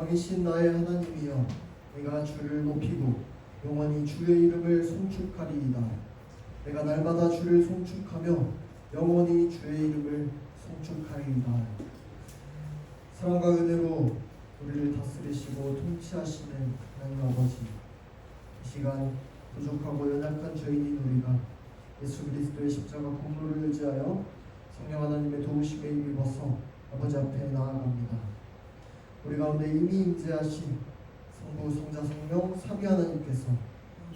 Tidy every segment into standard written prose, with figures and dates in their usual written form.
왕이신 나의 하나님이여, 내가 주를 높이고 영원히 주의 이름을 송축하리이다. 내가 날마다 주를 송축하며 영원히 주의 이름을 송축하리이다. 사랑과 은혜로 우리를 다스리시고 통치하시는 하나님 아버지, 이 시간 부족하고 연약한 죄인인 우리가 예수 그리스도의 십자가 공로를 의지하여 성령 하나님의 도우심에 힘입어서 아버지 앞에 나아갑니다. 우리 가운데 이미 임재하신 성부, 성자, 성령, 삼위 하나님께서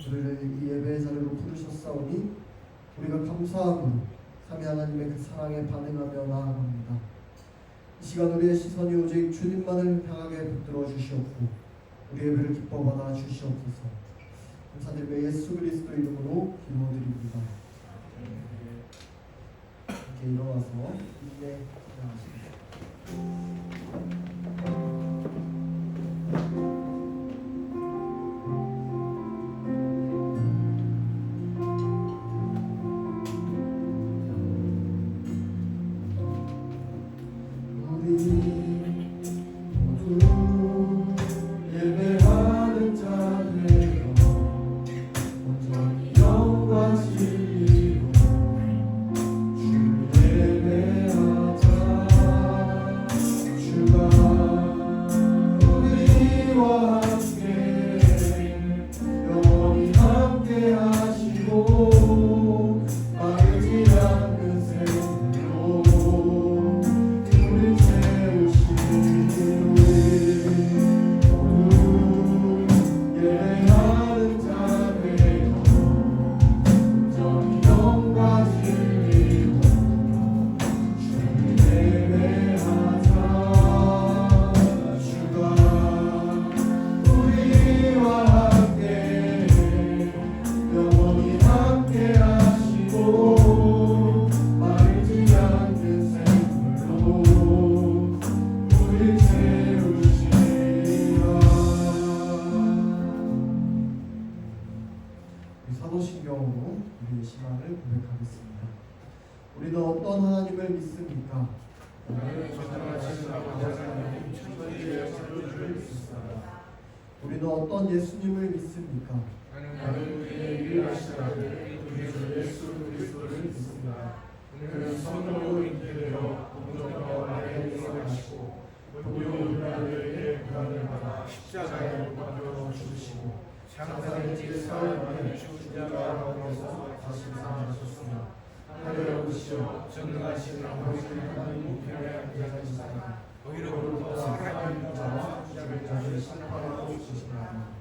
우리를 이 예배의 자리로 부르셨사오니 우리가 감사함으로 삼위 하나님의 그 사랑에 반응하며 나아갑니다. 이 시간 우리의 시선이 오직 주님만을 향하게 붙들어 주시옵고 우리 예배를 기뻐 받아 주시옵소서. 감사드리며 예수 그리스도 이름으로 기도드립니다. 이렇게 일어나서 인내 기도하십니다. 사도신경으로 우리의 신앙을 고백하겠습니다. 우리는 어떤 하나님을 믿습니까? 우리는 어떤 예수님을 믿습니까? 나는 그의 유일하신 아들 우리 주 예수 그리스도를 믿습니다. 그는 성령으로 잉태되어 동정과 마리아에게서 나시고 본요 빌라도에게 고난을 받아 십자가에 못 박혀 죽으시고 장사된 지 사흘 만에 죽은 자 가운데서 다시 살아나셨으며 하늘에 오르시어 전능하신 아버지 하나님 우편에 앉으시다가 의로부터 살아있는 자와 죽은 자를 심판하고 계시니라.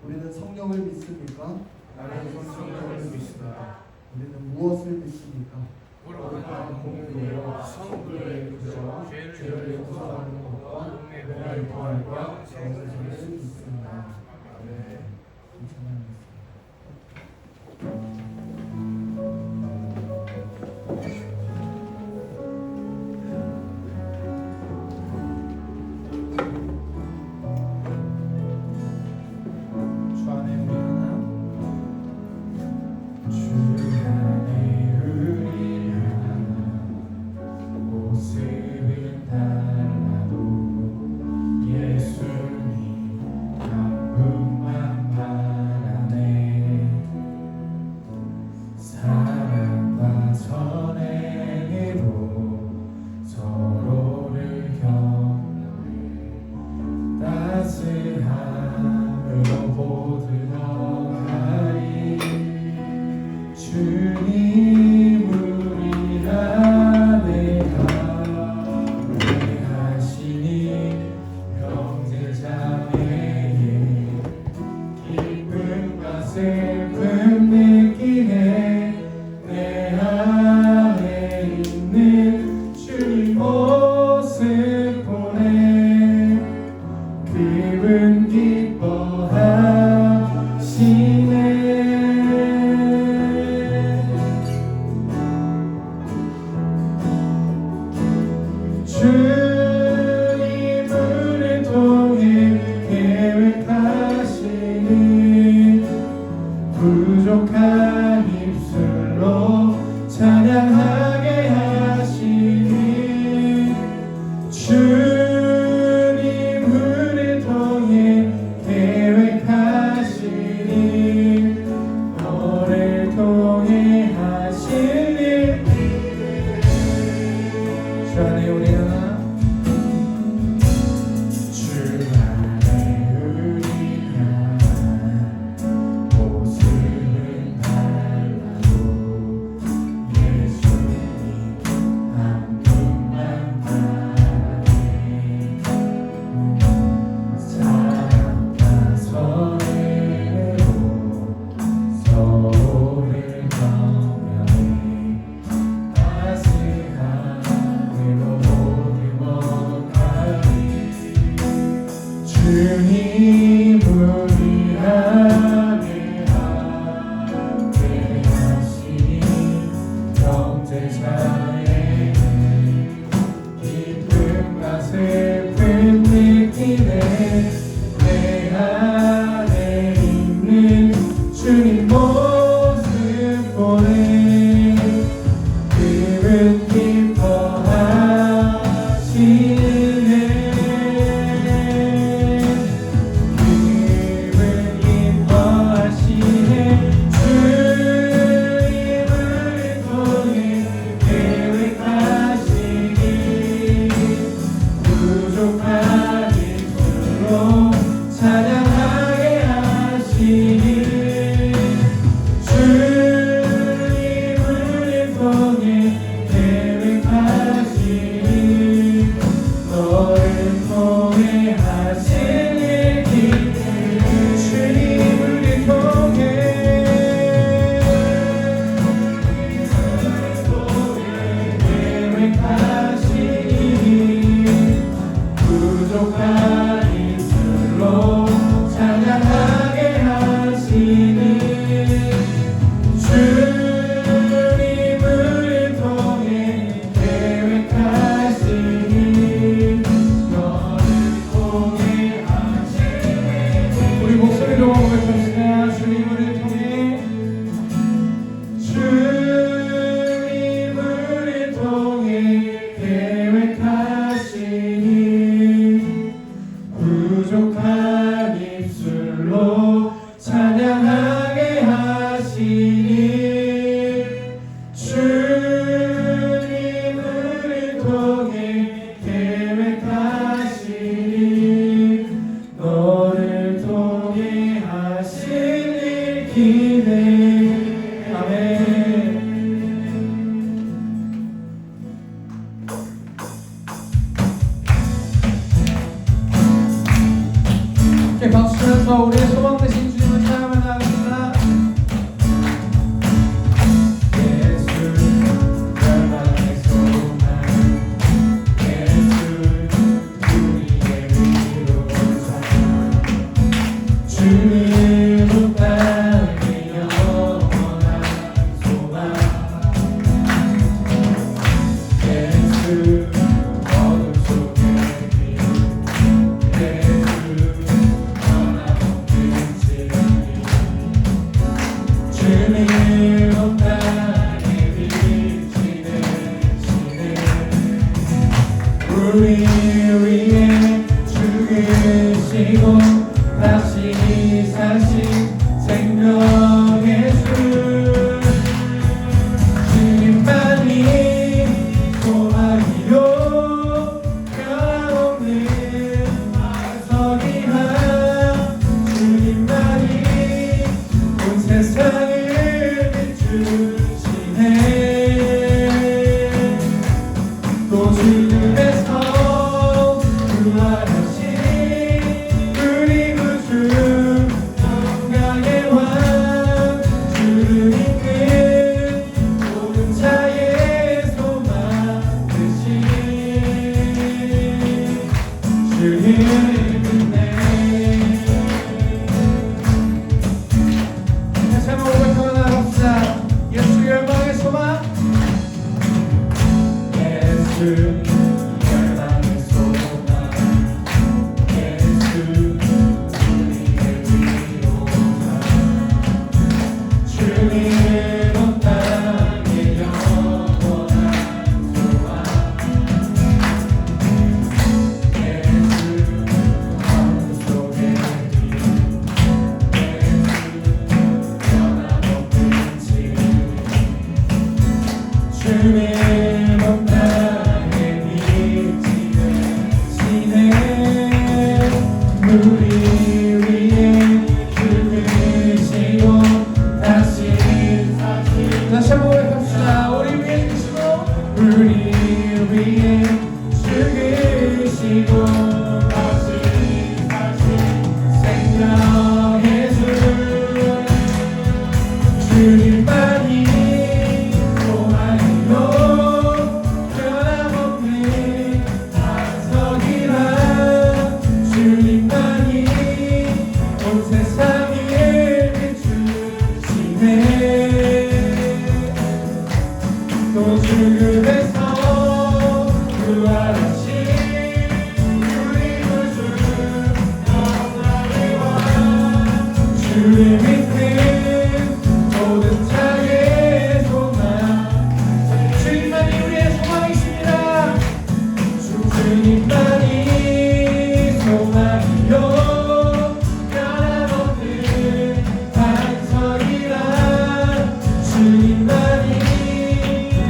우리는 성령을 믿습니까? 나는 성령을 믿습니다. 우리는 무엇을 믿습니까? 거룩한 공의로 성도의 그저 죄를 용서하는 것과 은혜의 부활과 생명을 믿습니다. 아멘. 우리 위해 죽으시고 다시 사신 생명의 주 주님만이 소망이요 변함없는 안석이라 주님만이 온 세상을 비추시네 또 주님에서 부활하신 우리 구주 영광의 왕 주를 믿는 모든 자의 소망 되신 주를 믿네 다시 한번 고백하고 나갑시다. 예수 열방의 소망 예수 열방의 소망 예수 우리의 위로가 주님 온 땅의 영원한 소망 예수 마음 속에 변함없는 진 주님 온 땅에 빛이 되시네 우리 위해 죽으시고 다시 한번 고백합시다. 우리 위해 죽으시고 우리 위해 죽으시고 다시 생명의 주 주님만이 소망이요 변함없는 안석이라 주님만이 온 세상을 비추시네 또 죽음에서 부활하신 우리 구주 영광의 왕 주를 믿는 모든 자의 소망 주님만이 우리의 소망이십니다. 주님만이 소망이요 변함없는 반석이라 주님만이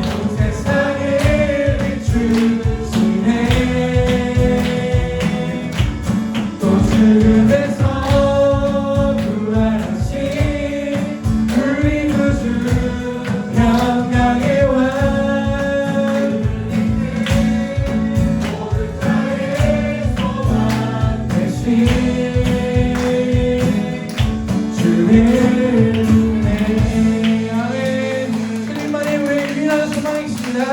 온 세상을 비추시네 또 죽음에서 부활하신 우리 구주 영광의 왕 모든 자의 소망 되신 주를 믿네 아멘 주님만이 우리의 유일한 소망이십니다.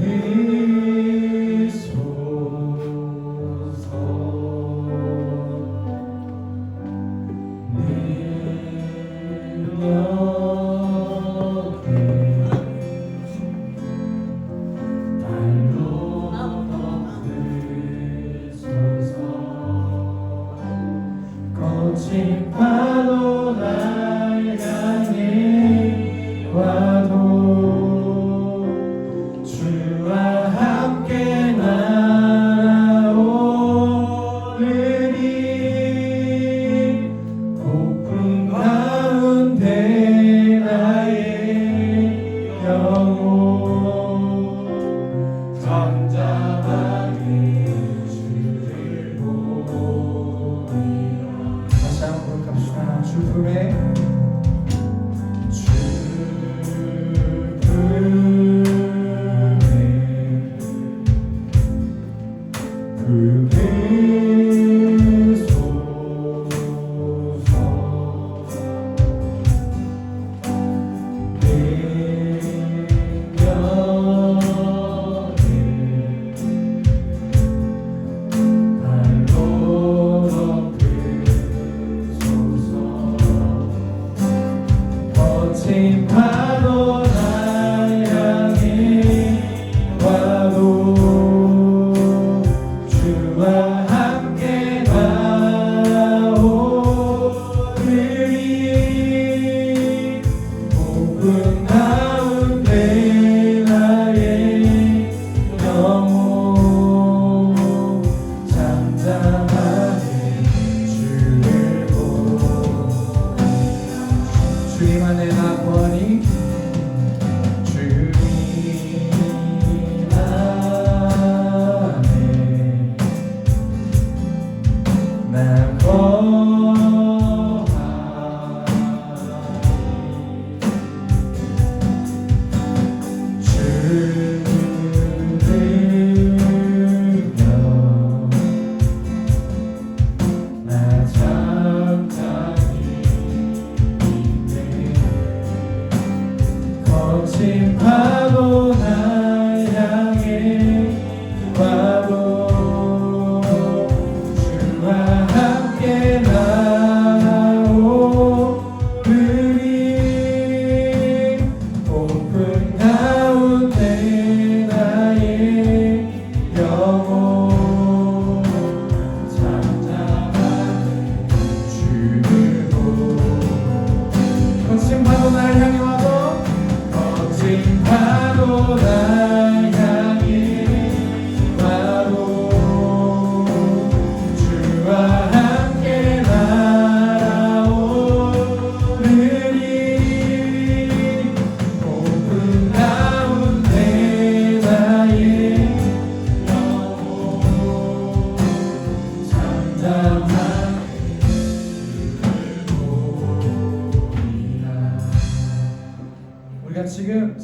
주의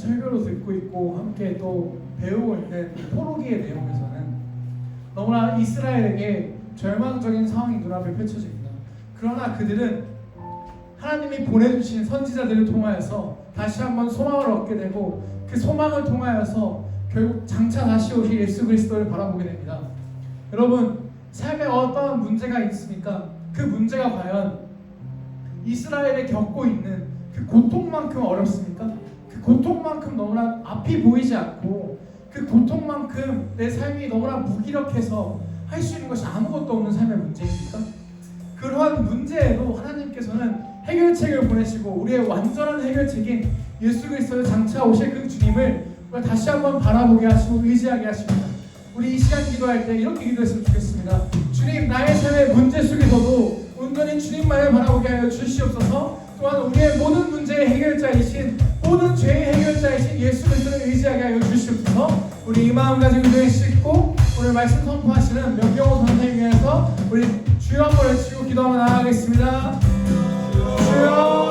설교로 듣고 있고 함께 또 배우고 있는 포로기의 내용에서는 너무나 이스라엘에게 절망적인 상황이 눈앞에 펼쳐집니다. 그러나 그들은 하나님이 보내주신 선지자들을 통하여서 다시 한번 소망을 얻게 되고 그 소망을 통하여서 결국 장차 다시 오실 예수 그리스도를 바라보게 됩니다. 여러분, 삶에 어떠한 문제가 있습니까? 그 문제가 과연 이스라엘에 겪고 있는 그 고통만큼 어렵습니까? 그 고통만큼 너무나 앞이 보이지 않고 그 고통만큼 내 삶이 너무나 무기력해서 할 수 있는 것이 아무것도 없는 삶의 문제입니까? 그러한 문제에도 하나님께서는 해결책을 보내시고 우리의 완전한 해결책인 예수 그리스도의 장차 오실 그 주님을 다시 한번 바라보게 하시고 의지하게 하십니다. 우리 이 시간 기도할 때 이렇게 기도했으면 좋겠습니다. 주님, 나의 삶의 문제 속에서도 온전히 주님만을 바라보게 하여 주시옵소서. 또한 우리의 모든 문제의 해결자이신, 모든 죄의 해결자이신 예수 그리스도를 의지하게 하여 주시옵소서. 우리 이 마음 가지고 기도해 주시고 오늘 말씀 선포하시는 명경호 선생님 위해서 우리 주여 한번 외치고 기도하며 나아가겠습니다. 주여.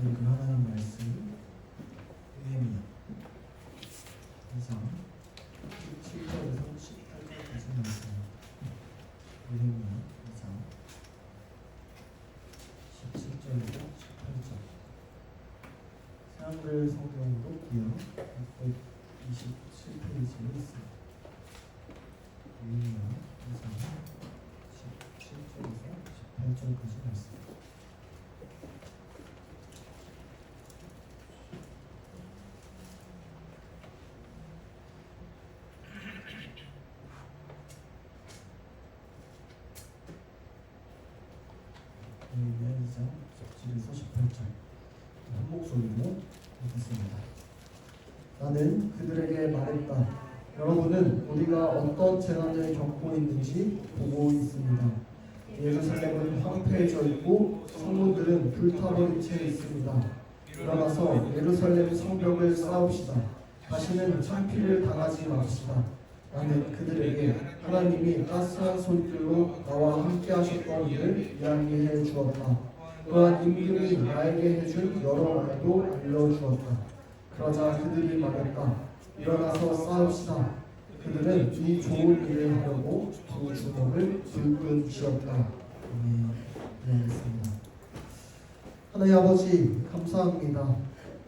그 하나님 말씀 예레미야 2장 7절에서 18절까지 말씀. 예레미야 2장 17절에서 18절. 사람들 성경으로 기어 627페이지에 있습니다. 예레미야 2장 17절에서 18절까지 말씀. 예레미야 2장 17에서 18절 한 목소리로 읽겠습니다. 나는 그들에게 말했다. 여러분은 우리가 어떤 재난을 겪고 있는지 보고 있습니다. 예루살렘은 황폐해져 있고 성문들은 불타버린 채 있습니다. 일어나서 예루살렘 성벽을 쌓읍시다. 다시는 창피를 당하지 맙시다. 나는 그들에게 하나님이 따스한 손길로 나와 함께 하셨던 일을 이야기해 주었다. 또한 임금이 나에게 해준 여러 말도 알려주었다. 그러자 그들이 말했다. 일어나서 싸웁시다. 그들은 이 좋은 일을 하려고 두 주먹을 불끈 쥐었다. 기도하겠습니다. 하나님 아버지 감사합니다.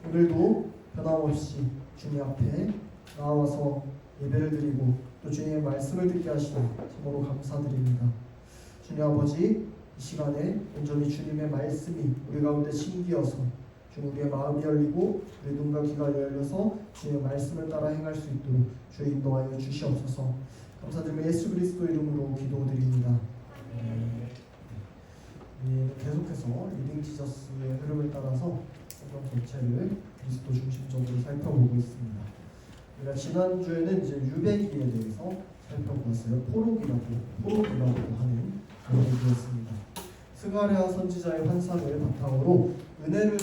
오늘도 변함없이 주님 앞에 나와서 예배를 드리고 또 주님의 말씀을 듣게 하시니 참으로 감사드립니다. 주님 아버지, 이 시간에 온전히 주님의 말씀이 우리 가운데 심기어서 주님 우리의 마음이 열리고 우리 눈과 귀가 열려서 주님의 말씀을 따라 행할 수 있도록 주의 인도하여 주시옵소서. 감사드리며 예수 그리스도 이름으로 기도드립니다. 계속해서 리빙 지저스의 흐름을 따라서 성경 전체를 그리스도 중심적으로 살펴보고 있습니다. 우리가 지난주에는 이제 유배기에 대해서 살펴보았어요. 포로기라고 하는 그런 얘기였습니다. 스가랴 선지자의 환상을 바탕으로 은혜로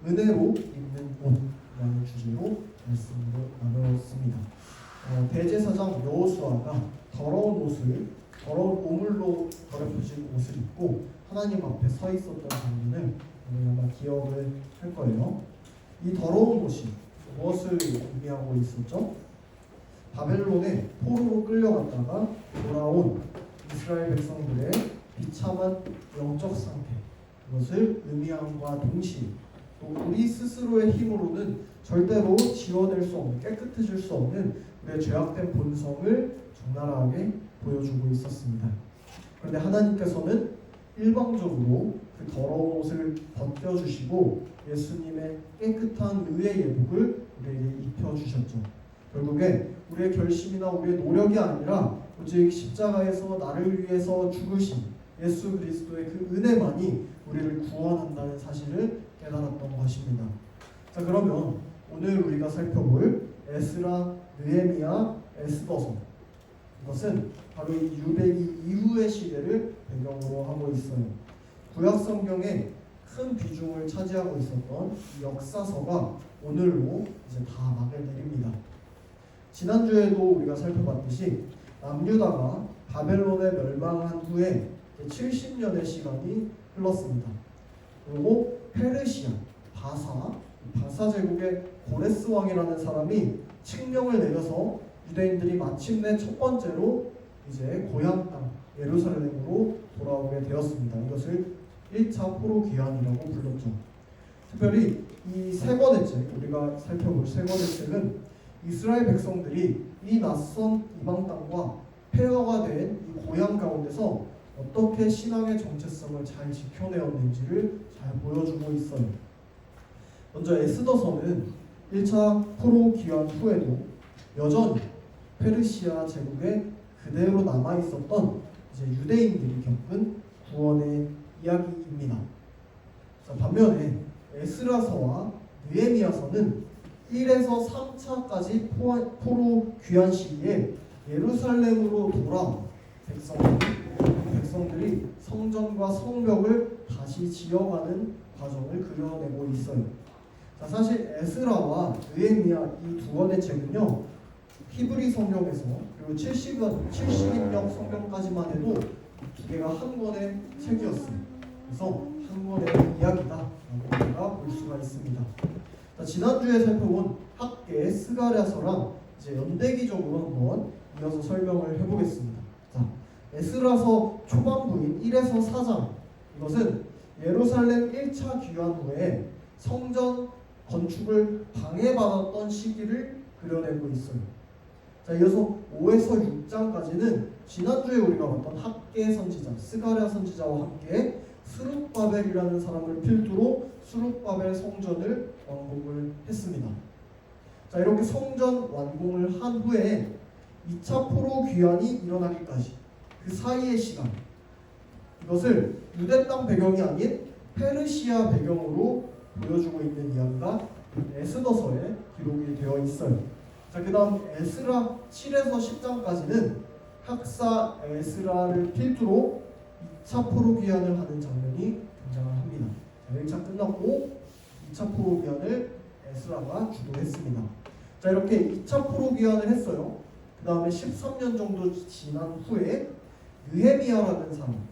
입는 옷이라는 주제로 말씀을 나누었습니다. 대제사장 여호수아가 더러운 오물로 더럽혀진 옷을 입고 하나님 앞에 서 있었던 장면을 아마 기억을 할 거예요. 이 더러운 옷이 무엇을 의미하고 있었죠? 바벨론에 포로로 끌려갔다가 돌아온 이스라엘 백성들의 비참한 영적 상태, 그것을 의미함과 동시에 또 우리 스스로의 힘으로는 절대로 지워낼 수 없는, 깨끗해질 수 없는 우리의 죄악된 본성을 적나라하게 보여주고 있었습니다. 그런데 하나님께서는 일방적으로 그 더러운 옷을 벗겨주시고 예수님의 깨끗한 의의 예복을 우리에게 입혀주셨죠. 결국에 우리의 결심이나 우리의 노력이 아니라 오직 십자가에서 나를 위해서 죽으신 예수 그리스도의 그 은혜만이 우리를 구원한다는 사실을 깨달았던 것입니다. 자, 그러면 오늘 우리가 살펴볼 에스라, 느헤미야, 에스더서, 이것은 바로 이 유배기 이후의 시대를 배경으로 하고 있어요. 구약 성경에 큰 비중을 차지하고 있었던 이 역사서가 오늘로 이제 다 막을 내립니다. 지난주에도 우리가 살펴봤듯이 남유다가 바벨론에 멸망한 후에 70년의 시간이 흘렀습니다. 그리고 페르시아, 바사 제국의 고레스 왕이라는 사람이 칙령을 내려서 유대인들이 마침내 첫 번째로 이제 고향 땅 예루살렘으로 돌아오게 되었습니다. 이것을 1차 포로 귀환이라고 불렀죠. 특별히 이 세 권의 책, 우리가 살펴볼 세 권의 책은 이스라엘 백성들이 이 낯선 이방 땅과 폐허가 된 이 고향 가운데서 어떻게 신앙의 정체성을 잘 지켜내었는지를 잘 보여주고 있어요. 먼저 에스더서는 1차 포로 귀환 후에도 여전히 페르시아 제국에 그대로 남아있었던 이제 유대인들이 겪은 구원의 이야기입니다. 자, 반면에 에스라서와 느헤미야서는 1에서 3차까지 포로 귀환 시기에 예루살렘으로 돌아온 백성들이 성전과 성벽을 다시 지어가는 과정을 그려내고 있어요. 자, 사실 에스라와 느헤미야 이 두 권의 책은요, 히브리 성경에서 그리고 70인역 성경까지만 해도 두 개가 한 권의 책이었어요. 그래서 한 권의 이야기다라고 우리가 볼 수가 있습니다. 자, 지난주에 살펴본 학계 스가랴서랑 이제 연대기적으로 한번 이어서 설명을 해보겠습니다. 자, 에스라서 초반부인 1에서 4장, 이것은 예루살렘 1차 귀환 후에 성전 건축을 방해받았던 시기를 그려내고 있어요. 자, 이어서 5에서 6장까지는 지난주에 우리가 봤던 학계 선지자, 스가랴 선지자와 함께 스룹바벨이라는 사람을 필두로 스룹바벨 성전을 완공을 했습니다. 자, 이렇게 성전 완공을 한 후에 2차 포로 귀환이 일어나기까지 그 사이의 시간, 이것을 유대 땅 배경이 아닌 페르시아 배경으로 보여주고 있는 이야기가 에스더서에 기록이 되어 있어요. 자, 그 다음 에스라 7에서 10장까지는 학사 에스라를 필두로 2차 포로 귀환을 하는 장면이 등장을 합니다. 자, 1차 끝났고 2차 포로 귀환을 에스라가 주도했습니다. 자, 이렇게 2차 포로 귀환을 했어요. 그 다음에 13년 정도 지난 후에 느헤미야라는 사람,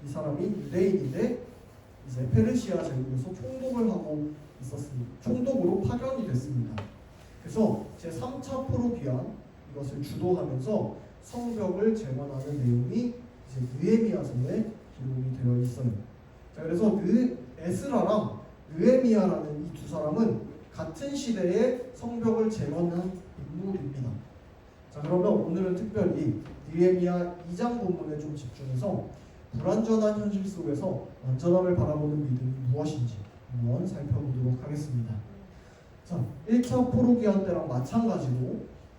이 사람이 유대인인데 이제 페르시아 제국에서 총독을 하고 있었습니다. 총독으로 파견이 됐습니다. 그래서 제 3차 포로 귀환, 이것을 주도하면서 성벽을 재건하는 내용이 이제 느헤미야서에 기록이 되어 있어요. 자, 그래서 에스라랑 느헤미야라는 이 두 사람은 같은 시대에 성벽을 재건한 인물입니다. 자, 그러면 오늘은 특별히 느헤미야 2장 본문에 좀 집중해서 불완전한 현실 속에서 완전함을 바라보는 믿음이 무엇인지 한번 살펴보도록 하겠습니다. 자, 1차 포로기한 때랑 마찬가지로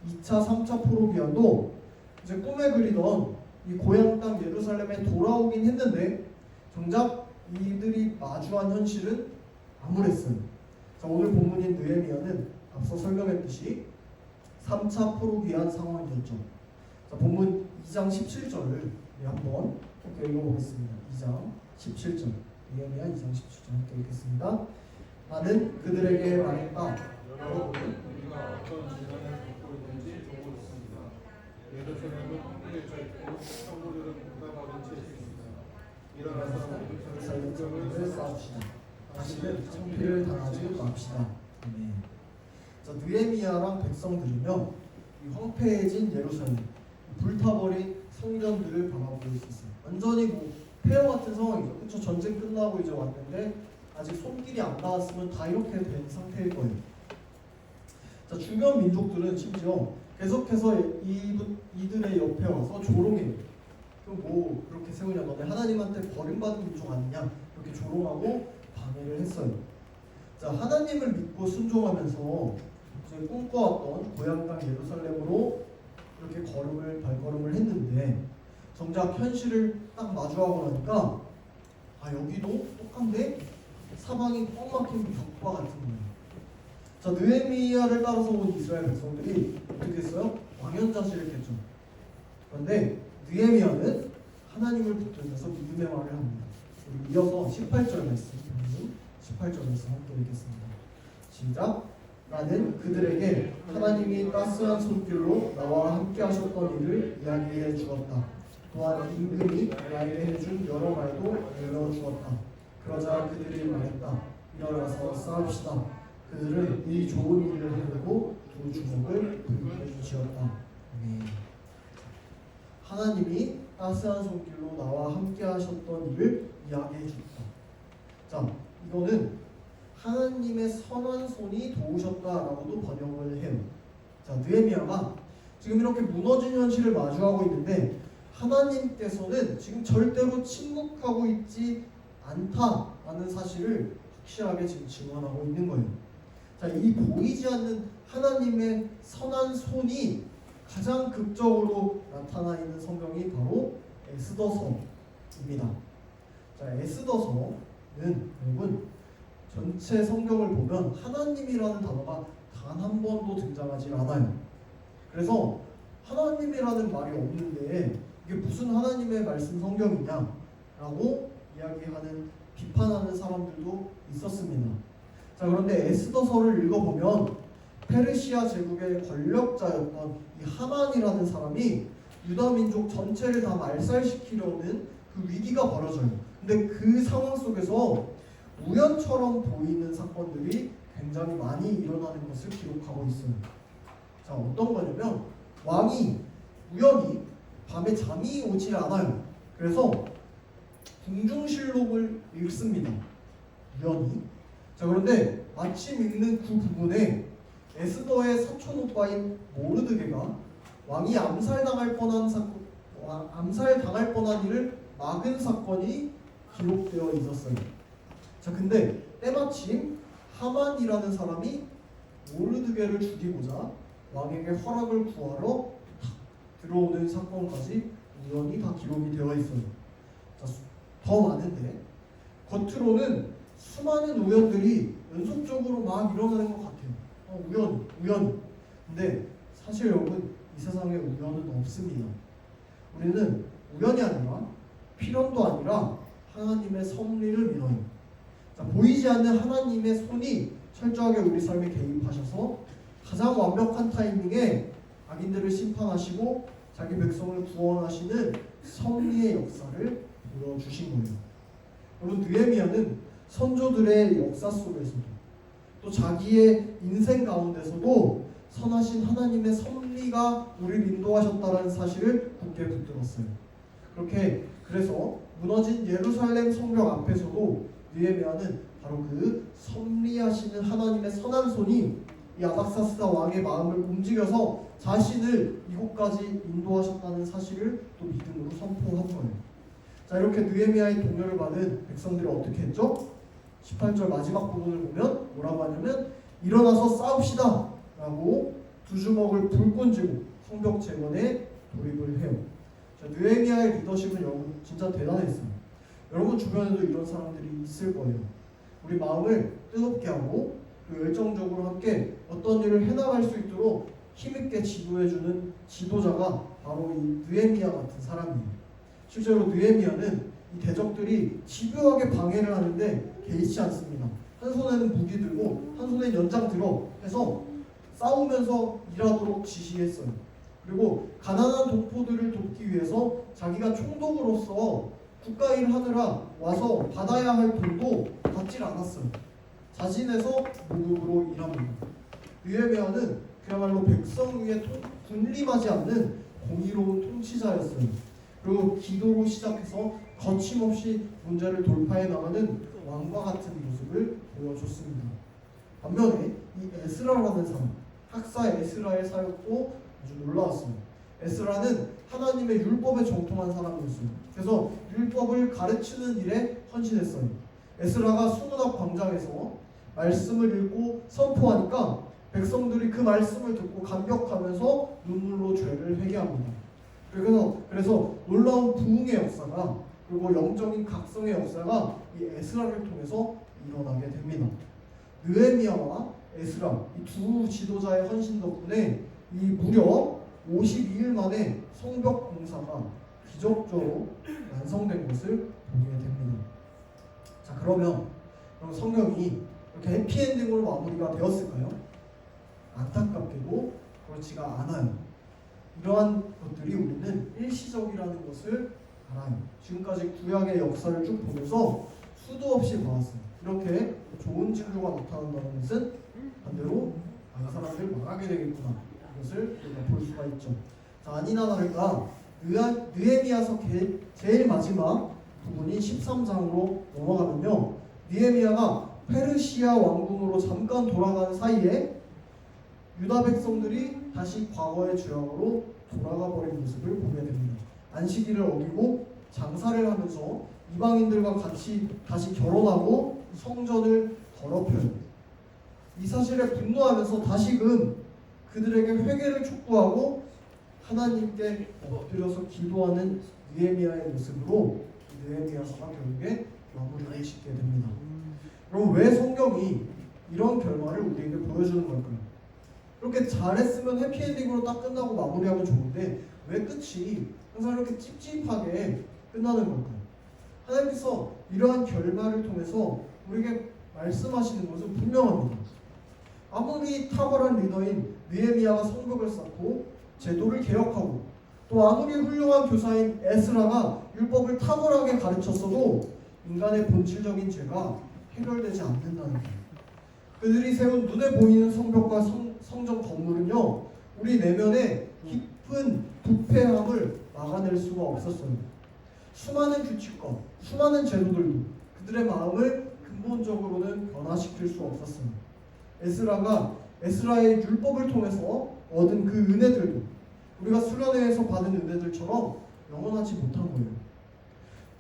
2차, 3차 포로기한도 이제 꿈에 그리던 이 고향 땅 예루살렘에 돌아오긴 했는데 정작 이들이 마주한 현실은 암울했어요. 자, 오늘 본문인 느헤미야는 앞서 설명했듯이 3차 포로기한 상황이었죠. 자, 본문 2장 17절을 한번 함께 읽어보겠습니다. 2장 17절, 느헤미야 2장 17절 함께 읽겠습니다. 나는 그들에게 말했다. 여러분, 우리가 어떤 재난을 겪고 있는지 보고 있습니다. 예루살렘은 엉뚱해져 있고 성도들은 부담받은 채 있습니다. 일어나서 예루살렘 성벽을 쌓읍시다. 다시는 창피를 당하지 맙시다. 아멘. 자, 느헤미야랑 백성들은요, 이 황폐해진 예루살렘, 불타버린 성전들을 바라보고 있었어요. 완전히 뭐 폐허 같은 상황이죠. 그렇죠? 전쟁 끝나고 이제 왔는데 아직 손길이 안 닿았으면 다 이렇게 된 상태일 거예요. 자, 주변 민족들은 심지어 계속해서 이들의 옆에 와서 조롱해요. 그럼 뭐 그렇게 세우냐, 너네 하나님한테 버림받은 민족 아니냐, 이렇게 조롱하고 방해를 했어요. 자, 하나님을 믿고 순종하면서 이제 꿈꿔왔던 고향 땅 예루살렘으로 이렇게 발걸음을 했는데 정작 현실을 딱 마주하고 나니까 아, 여기도 똑같네? 사방이 꽉 막힌 벽과 같은 거예요. 자, 느헤미야를 따라서 온 이스라엘 백성들이 어떻게 했어요? 망연자실을 했죠. 그런데 느헤미야는 하나님을 붙들면서 믿음의 말을 합니다. 우리 이어서 18절 말씀, 18절 말씀 함께 읽겠습니다. 시작. 나는 그들에게 하나님이 따스한 손길로 나와 함께 하셨던 일을 이야기해 주었다. 또한 임금이 나에게 해준 여러 말도 알려주었다. 그러자 그들이 말했다. 일어나서 싸웁시다. 그들은 이 좋은 일을 하려고 두 주먹을 불끈 쥐었다. 하나님이 따스한 손길로 나와 함께 하셨던 일을 이야기해 주었다. 자, 이거는 하나님의 선한 손이 도우셨다라고도 번역을 해요. 자, 느헤미야가 지금 이렇게 무너진 현실을 마주하고 있는데 하나님께서는 지금 절대로 침묵하고 있지 않다라는 사실을 확실하게 지금 증언하고 있는 거예요. 자, 이 보이지 않는 하나님의 선한 손이 가장 극적으로 나타나 있는 성경이 바로 에스더서입니다. 자, 에스더서는 여러분 전체 성경을 보면 하나님이라는 단어가 단 한 번도 등장하지 않아요. 그래서 하나님이라는 말이 없는데 이게 무슨 하나님의 말씀 성경이냐라고 이야기하는, 비판하는 사람들도 있었습니다. 자, 그런데 에스더서를 읽어보면 페르시아 제국의 권력자였던 이 하만이라는 사람이 유다 민족 전체를 다 말살시키려는 그 위기가 벌어져요. 근데 그 상황 속에서 우연처럼 보이는 사건들이 굉장히 많이 일어나는 것을 기록하고 있어요. 자, 어떤 거냐면 왕이 우연히 밤에 잠이 오지 않아요. 그래서 궁중실록을 읽습니다. 우연히. 자, 그런데 마침 읽는 그 부분에 에스더의 사촌 오빠인 모르드게가 왕이 암살당할 뻔한 일을 막은 사건이 기록되어 있었어요. 자, 근데 때마침 하만이라는 사람이 모르드게를 죽이고자 왕에게 허락을 구하러 들어오는 사건까지 우연히 다 기록이 되어 있어요. 자, 더 많은데 겉으로는 수많은 우연들이 연속적으로 막 일어나는 것 같아요. 우연히. 근데 사실 여러분, 이 세상에 우연은 없습니다. 우리는 우연이 아니라 필연도 아니라 하나님의 섭리를 믿어요. 자, 보이지 않는 하나님의 손이 철저하게 우리 삶에 개입하셔서 가장 완벽한 타이밍에 악인들을 심판하시고 자기 백성을 구원하시는 섭리의 역사를 보여주신 거예요. 여러분, 느헤미야는 선조들의 역사 속에서도 또 자기의 인생 가운데서도 선하신 하나님의 섭리가 우리를 인도하셨다는 사실을 굳게 붙들었어요. 그래서 무너진 예루살렘 성벽 앞에서도 느헤미야는 바로 그 섭리하시는 하나님의 선한 손이 이 아닥사스다 왕의 마음을 움직여서 자신을 이곳까지 인도하셨다는 사실을 또 믿음으로 선포한 거예요. 자, 이렇게 느헤미야의 동료를 받은 백성들이 어떻게 했죠? 18절 마지막 부분을 보면 뭐라고 하냐면 일어나서 싸웁시다 라고 두 주먹을 불끈 쥐고 성벽 재건에 돌입을 해요. 자, 느헤미야의 리더십은 여러분 진짜 대단했어요. 여러분 주변에도 이런 사람들이 있을 거예요. 우리 마음을 뜨겁게 하고 열정적으로 함께 어떤 일을 해나갈 수 있도록 힘있게 지도해주는 지도자가 바로 이 느헤미야 같은 사람이에요. 실제로 느헤미야는 이 대적들이 집요하게 방해를 하는데 개의치 않습니다. 한 손에는 무기 들고 한 손에는 연장 들어 해서 싸우면서 일하도록 지시했어요. 그리고 가난한 동포들을 돕기 위해서 자기가 총독으로서 국가 일을 하느라 와서 받아야 할 돈도 받질 않았어요. 자진해서 무급으로 일합니다. 느헤미야는 그야말로 백성 위에 군림하지 않는 공의로운 통치자였어요. 그리고 기도로 시작해서 거침없이 문제를 돌파해 나가는 왕과 같은 모습을 보여줬습니다. 반면에 이 에스라라는 사람, 학사 에스라의 사역도 아주 놀라웠어요. 에스라는 하나님의 율법에 정통한 사람이었어요. 그래서 율법을 가르치는 일에 헌신했어요. 에스라가 수문학 광장에서 말씀을 읽고 선포하니까 백성들이 그 말씀을 듣고 감격하면서 눈물로 죄를 회개합니다. 그래서 놀라운 부흥의 역사가 그리고 영적인 각성의 역사가 이 에스라를 통해서 일어나게 됩니다. 느헤미야와 에스라 이 두 지도자의 헌신 덕분에 이 무려 52일 만에 성벽 공사가 기적적으로 완성된 것을 보게 됩니다. 자, 그러면 성경이 이렇게 해피엔딩으로 마무리가 되었을까요? 안타깝게도 그렇지가 않아요. 이러한 것들이 우리는 일시적이라는 것을 알아요. 지금까지 구약의 역사를 쭉 보면서 수도 없이 봐왔어요. 이렇게 좋은 징조가 나타난다는 것은 반대로 이 사람들 망하게 되겠구나, 이것을 우리가 볼 수가 있죠. 자, 아니나 다를까 느헤미야서 제일 마지막 부분이 13장으로 넘어가면요, 느헤미야가 페르시아 왕궁으로 잠깐 돌아가는 사이에 유다 백성들이 다시 과거의 죄악으로 돌아가 버린 모습을 보게 됩니다. 안식일을 어기고 장사를 하면서 이방인들과 같이 다시 결혼하고 성전을 더럽혀요. 이 사실에 분노하면서 다시금 그들에게 회개를 촉구하고 하나님께 엎드려서 기도하는 느헤미야의 모습으로 느헤미야서가 결국에 마무리를 짓게 됩니다. 그럼 왜 성경이 이런 결말을 우리에게 보여주는 걸까요? 이렇게 잘했으면 해피엔딩으로 딱 끝나고 마무리하면 좋은데 왜 끝이 항상 이렇게 찝찝하게 끝나는 걸까요? 하나님께서 이러한 결말을 통해서 우리에게 말씀하시는 것은 분명합니다. 아무리 탁월한 리더인 느헤미야가 성벽을 쌓고 제도를 개혁하고 또 아무리 훌륭한 교사인 에스라가 율법을 탁월하게 가르쳤어도 인간의 본질적인 죄가 해결되지 않는다는 거예요. 그들이 세운 눈에 보이는 성벽과 성전 건물은요, 우리 내면의 깊은 부패함을 막아낼 수가 없었어요. 수많은 규칙과 수많은 제도들도 그들의 마음을 근본적으로는 변화시킬 수 없었어요. 에스라의 율법을 통해서 얻은 그 은혜들도 우리가 수련회에서 받은 은혜들처럼 영원하지 못한 거예요.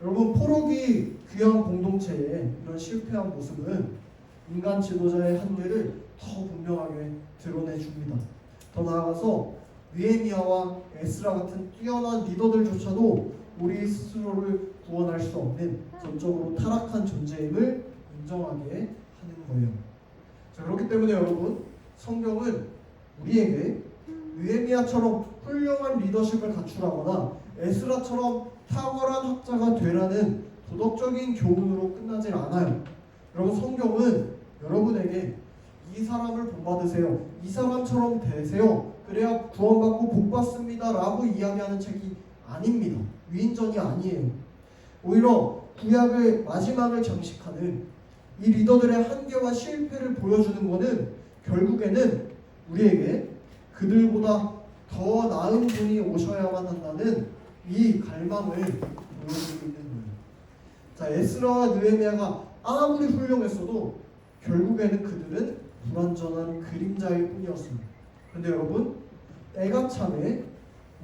여러분, 포로기 귀한 공동체의 이런 실패한 모습은 인간 지도자의 한계를 더 분명하게 드러내줍니다. 더 나아가서 느헤미야와 에스라 같은 뛰어난 리더들조차도 우리 스스로를 구원할 수 없는 전적으로 타락한 존재임을 인정하게 하는 거예요. 자, 그렇기 때문에 여러분, 성경은 우리에게 느헤미야처럼 훌륭한 리더십을 갖추라거나 에스라처럼 탁월한 학자가 되라는 도덕적인 교훈으로 끝나질 않아요. 여러분, 성경은 여러분에게 이 사람을 본받으세요, 이 사람처럼 되세요, 그래야 구원받고 복받습니다 라고 이야기하는 책이 아닙니다. 위인전이 아니에요. 오히려 구약의 마지막을 장식하는 이 리더들의 한계와 실패를 보여주는 것은 결국에는 우리에게 그들보다 더 나은 분이 오셔야만 한다는 이 갈망을 보여주고 있는 거예요. 자, 에스라와 느헤미야가 아무리 훌륭했어도 결국에는 그들은 불완전한 그림자일 뿐이었습니다. 그런데 여러분, 때가 참에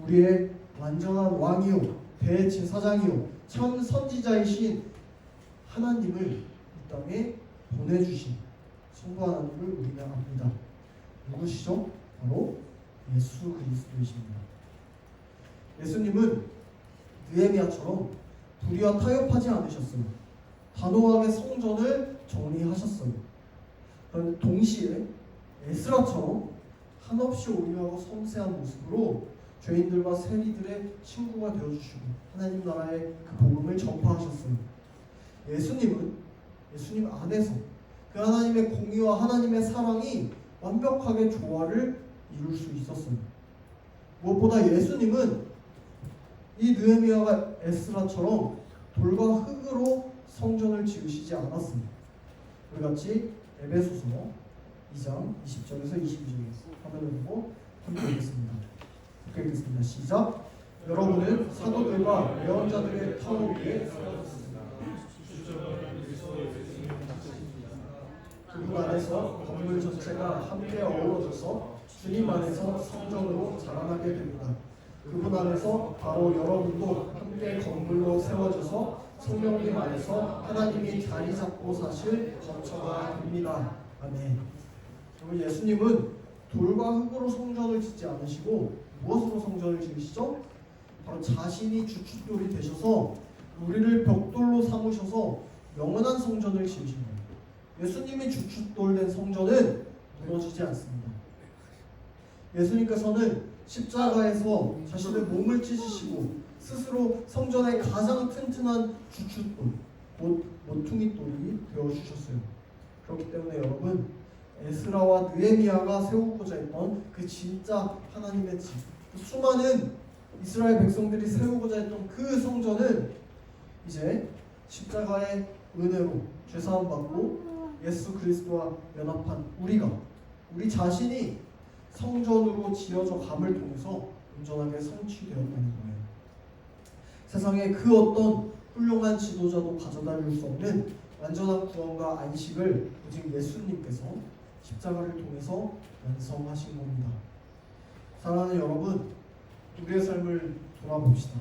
우리의 완전한 왕이요 대제사장이요 참 선지자이신 하나님을 이 땅에 보내주신 성부 하나님을 우리는 압니다. 누구시죠? 바로 예수 그리스도이십니다. 예수님은 느헤미야처럼 불의와 타협하지 않으셨어요. 단호하게 성전을 정리하셨어요. 그런데 동시에 에스라처럼 한없이 온유하고 섬세한 모습으로 죄인들과 세리들의 친구가 되어주시고 하나님 나라의 그 복음을 전파하셨어요. 예수님 안에서 그 하나님의 공의와 하나님의 사랑이 완벽하게 조화를 이룰 수 있었어요. 무엇보다 예수님은 이 느헤미야가 에스라처럼 돌과 흙으로 성전을 지으시지 않았습니다. 우리 같이 에베소서 2장 20절에서 22절에 화면을 보고 함께 읽겠습니다. 시작. 여러분은 사도들과 예언자들의 타원 위에 그분 안에서 건물 전체가 함께 어우러져서 주님 안에서 성전으로 자라나게 됩니다. 그분 안에서 바로 여러분도 함께 건물로 세워져서 성령님 안에서 하나님이 자리 잡고 사실 거처가 됩니다. 아멘. 그리고 예수님은 돌과 흙으로 성전을 짓지 않으시고 무엇으로 성전을 지으시죠? 바로 자신이 주춧돌이 되셔서 우리를 벽돌로 삼으셔서 영원한 성전을 지으신 거예요. 예수님이 주춧돌 된 성전은 무너지지 않습니다. 예수님께서는 십자가에서 자신의 몸을 찢으시고 스스로 성전의 가장 튼튼한 주춧돌, 곧 모퉁이돌이 되어주셨어요. 그렇기 때문에 여러분, 에스라와 느헤미야가 세우고자 했던 그 진짜 하나님의 집, 수많은 이스라엘 백성들이 세우고자 했던 그 성전은 이제 십자가의 은혜로 죄사함 받고 예수 그리스도와 연합한 우리 자신이 성전으로 지어져 감을 통해서 온전하게 성취되었다는 거예요. 세상에 그 어떤 훌륭한 지도자도 가져다 줄 수 없는 완전한 구원과 안식을 오직 예수님께서 십자가를 통해서 완성하신 겁니다. 사랑하는 여러분, 우리의 삶을 돌아봅시다.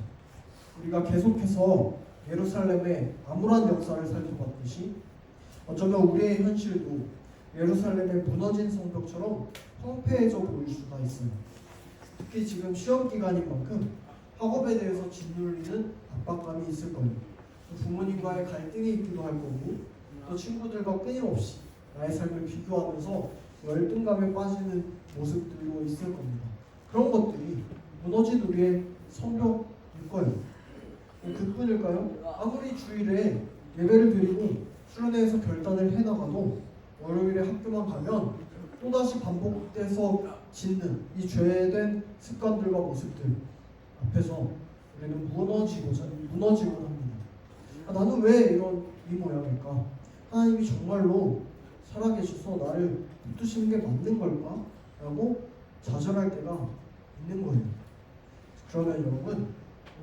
우리가 계속해서 예루살렘의 암울한 역사를 살펴봤듯이 어쩌면 우리의 현실도 예루살렘의 무너진 성벽처럼 황폐해져 보일 수가 있어요. 특히 지금 시험 기간인 만큼 학업에 대해서 짓눌리는 압박감이 있을 거예요. 부모님과의 갈등이 있기도 할 거고 또 친구들과 끊임없이 나의 삶을 비교하면서 열등감에 빠지는 모습들도 있을 겁니다. 그런 것들이 무너진 우리의 성벽일 거예요. 그뿐일까요? 아무리 주일에 예배를 드리고 수련회에서 결단을 해나가도 월요일에 학교만 가면 또다시 반복돼서 짓는 이 죄된 습관들과 모습들 앞에서 우리는 무너지곤 합니다. 나는 왜 이 모양일까? 하나님이 정말로 살아계셔서 나를 붙드시는 게 맞는 걸까? 라고 좌절할 때가 있는 거예요. 그러면 여러분,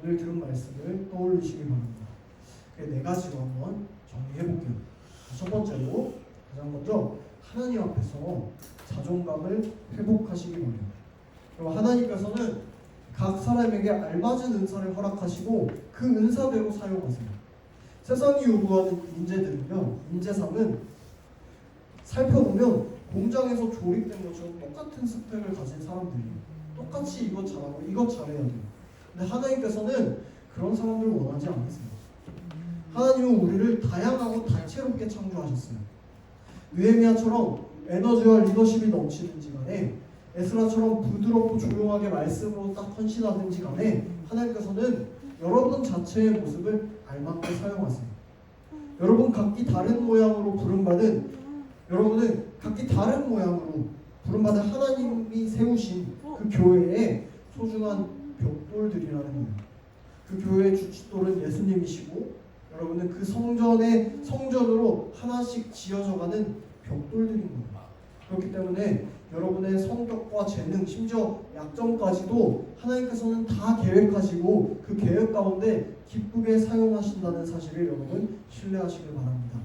오늘 들은 말씀을 떠올리시기 바랍니다. 네 가지로 한번 정리해 볼게요. 첫 번째로, 가장 먼저 하나님 앞에서 자존감을 회복하시기 바랍니다. 그리고 하나님께서는 각 사람에게 알맞은 은사를 허락하시고 그 은사대로 사용하세요. 세상이 요구하는 인재들은요, 인재상은 살펴보면 공장에서 조립된 것처럼 똑같은 스펙을 가진 사람들이에요. 똑같이 이것 잘하고 이것 잘해야 돼요. 근데 하나님께서는 그런 사람들을 원하지 않으세요. 하나님은 우리를 다양하고 다채롭게 창조하셨어요. 느헤미야처럼 에너지와 리더십이 넘치든지 간에 에스라처럼 부드럽고 조용하게 말씀으로 딱 헌신하든지 간에 하나님께서는 여러분 자체의 모습을 알맞게 사용하세요. 여러분 각기 다른 모양으로 부름받은 여러분은 각기 다른 모양으로 부름받은 하나님이 세우신 그 교회의 소중한 벽돌들이라는 거예요. 그 교회의 주춧돌은 예수님이시고 여러분은 그 성전으로 하나씩 지어져가는 벽돌들인 거예요. 그렇기 때문에 여러분의 성격과 재능, 심지어 약점까지도 하나님께서는 다 계획하시고 그 계획 가운데 기쁘게 사용하신다는 사실을 여러분 신뢰하시길 바랍니다.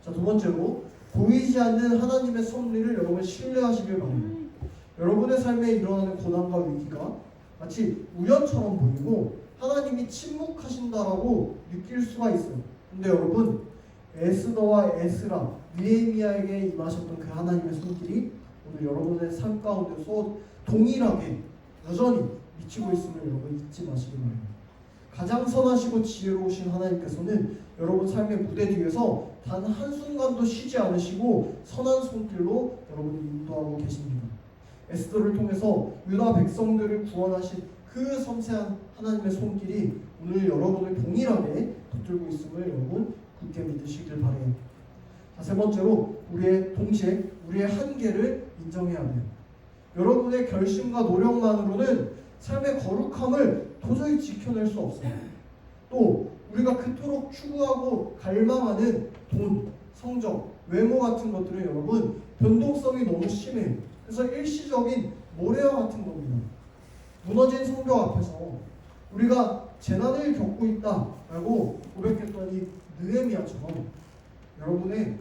자, 두 번째로 보이지 않는 하나님의 섭리를 여러분 신뢰하시길 바랍니다. 여러분의 삶에 일어나는 고난과 위기가 마치 우연처럼 보이고 하나님이 침묵하신다라고 느낄 수가 있어요. 근데 여러분, 에스더와 에스라, 느헤미야에게 임하셨던 그 하나님의 손길이 오늘 여러분의 삶 가운데서 동일하게 여전히 미치고 있음을 여러분 잊지 마시기 바랍니다. 가장 선하시고 지혜로우신 하나님께서는 여러분 삶의 무대 뒤에서 단 한순간도 쉬지 않으시고 선한 손길로 여러분을 인도하고 계십니다. 에스더를 통해서 유다 백성들을 구원하신 그 섬세한 하나님의 손길이 오늘 여러분을 동일하게 붙들고 있음을 여러분 굳게 믿으시길 바래요. 자, 세 번째로 동시에 우리의 한계를 인정해야 돼요. 여러분의 결심과 노력만으로는 삶의 거룩함을 도저히 지켜낼 수 없어요. 또 우리가 그토록 추구하고 갈망하는 돈, 성적, 외모 같은 것들은 여러분 변동성이 너무 심해요. 그래서 일시적인 모래와 같은 겁니다. 무너진 성벽 앞에서 우리가 재난을 겪고 있다라고 고백했던 이 느헤미야처럼 여러분의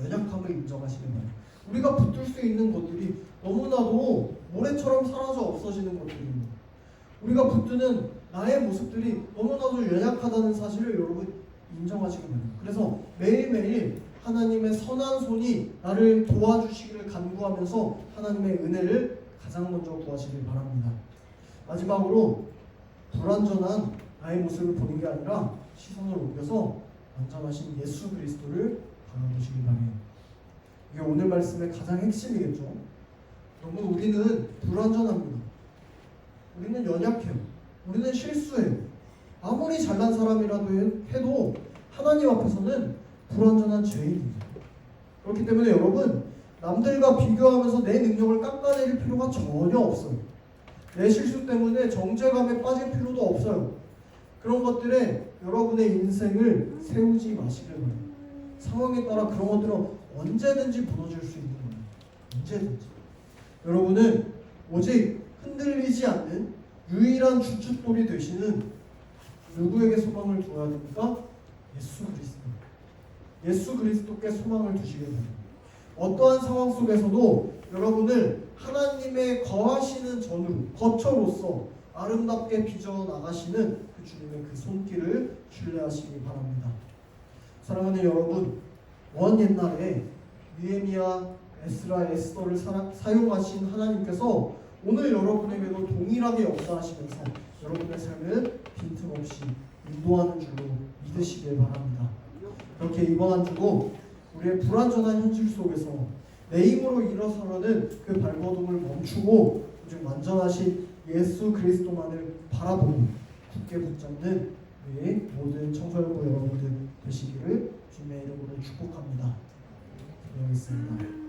연약함을 인정하시는 거예요. 우리가 붙들 수 있는 것들이 너무나도 모래처럼 사라져 없어지는 것들입니다. 우리가 붙드는 나의 모습들이 너무나도 연약하다는 사실을 여러분 인정하시기 바랍니다. 그래서 매일매일 하나님의 선한 손이 나를 도와주시기를 간구하면서 하나님의 은혜를 가장 먼저 구하시길 바랍니다. 마지막으로 불완전한 나의 모습을 보는 게 아니라 시선을 옮겨서 완전하신 예수 그리스도를 바라보시기 바랍니다. 이게 오늘 말씀의 가장 핵심이겠죠. 여러분, 우리는 불완전합니다. 우리는 연약해요. 우리는 실수해요. 아무리 잘난 사람이라도 해도 하나님 앞에서는 불완전한 죄인입니다. 그렇기 때문에 여러분, 남들과 비교하면서 내 능력을 깎아내릴 필요가 전혀 없어요. 내 실수 때문에 정죄감에 빠질 필요도 없어요. 그런 것들에 여러분의 인생을 세우지 마시길 바랍니다. 상황에 따라 그런 것들은 언제든지 무너질 수 있는 거예요. 언제든지. 여러분은 오직 흔들리지 않는 유일한 주춧돌이 되시는 누구에게 소망을 두어야 됩니까? 예수 그리스도. 예수 그리스도께 소망을 두시길 바랍니다. 어떠한 상황 속에서도 여러분을 하나님의 거하시는 전으로 거처로서 아름답게 빚어 나가시는 그 주님의 그 손길을 신뢰하시기 바랍니다. 사랑하는 여러분, 먼 옛날에 느헤미야, 에스라, 에스더를 사용하신 하나님께서 오늘 여러분에게도 동일하게 역사하시면서 여러분의 삶을 빈틈없이 인도하는 줄로 믿으시길 바랍니다. 그렇게 이번 한 주도 우리의 불완전한 현실 속에서 내 힘으로 일어서려는 그 발버둥을 멈추고 오직 완전하신 예수 그리스도만을 바라보고 굳게 붙잡는 우리의 모든 청소년부 여러분들 되시기를 주님의 이름으로 축복합니다. 기도하겠습니다.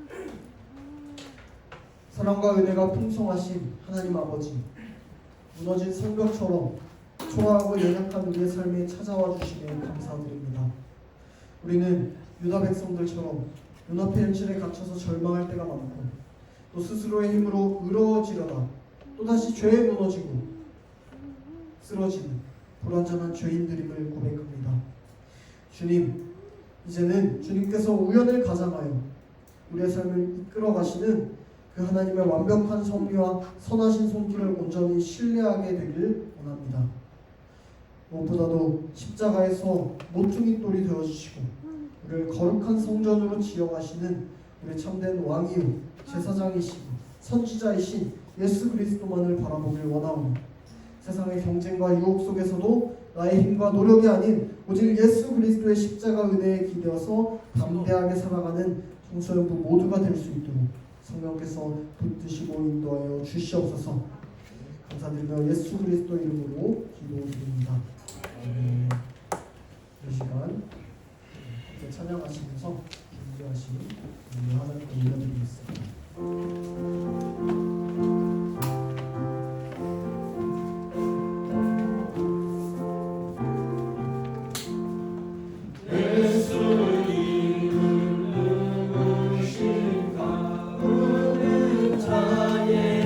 사랑과 은혜가 풍성하신 하나님 아버지, 무너진 성벽처럼 초라하고 연약한 우리의 삶에 찾아와 주시기에 감사드립니다. 우리는 유다 백성들처럼 눈앞의 현실에 갇혀서 절망할 때가 많고 또 스스로의 힘으로 의로워지려다 또다시 죄에 무너지고 쓰러지는 불완전한 죄인들임을 고백합니다. 주님, 이제는 주님께서 우연을 가장하여 우리의 삶을 이끌어 가시는 그 하나님의 완벽한 섭리와 선하신 손길을 온전히 신뢰하게 되길 원합니다. 무엇보다도 십자가에서 모퉁이 돌이 되어주시고 우리를 거룩한 성전으로 지어가시는 우리 참된 왕이요 제사장이시고 선지자이신 예수 그리스도만을 바라보길 원하오니 세상의 경쟁과 유혹 속에서도 나의 힘과 노력이 아닌 오직 예수 그리스도의 십자가 은혜에 기대어서 담대하게 살아가는 청소년부 모두가 될 수 있도록 성령께서 붙드시고 인도하여 주시옵소서. 감사드리며 예수 그리스도 이름으로 기도드립니다. 이 시간 함께 찬양하시면서 준비하신 하나님께 올려드리겠습니다. 자의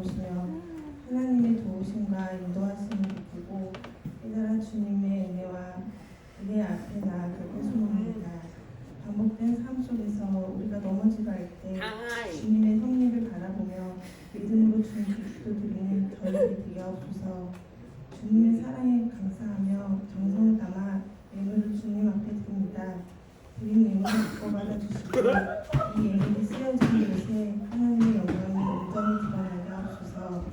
주옵시며 하나님의 도우심과 인도하심을 느끼고 깨달아 주님의 은혜와 은혜 앞에 나아가게 소망합니다. 반복된 삶 속에서 우리가 넘어지려 할 때 주님의 섭리를 바라보며 믿음으로 주님께 기도드리는 저희들이 되게 하옵소서. 주님의 사랑에 감사하며 정성을 담아 예물을 주님 앞에 드립니다. 드린 예물을 기뻐 받아주시고 이 예물이 쓰여진 곳에 하나님의 영광이 온전히 드러나게 하옵소서.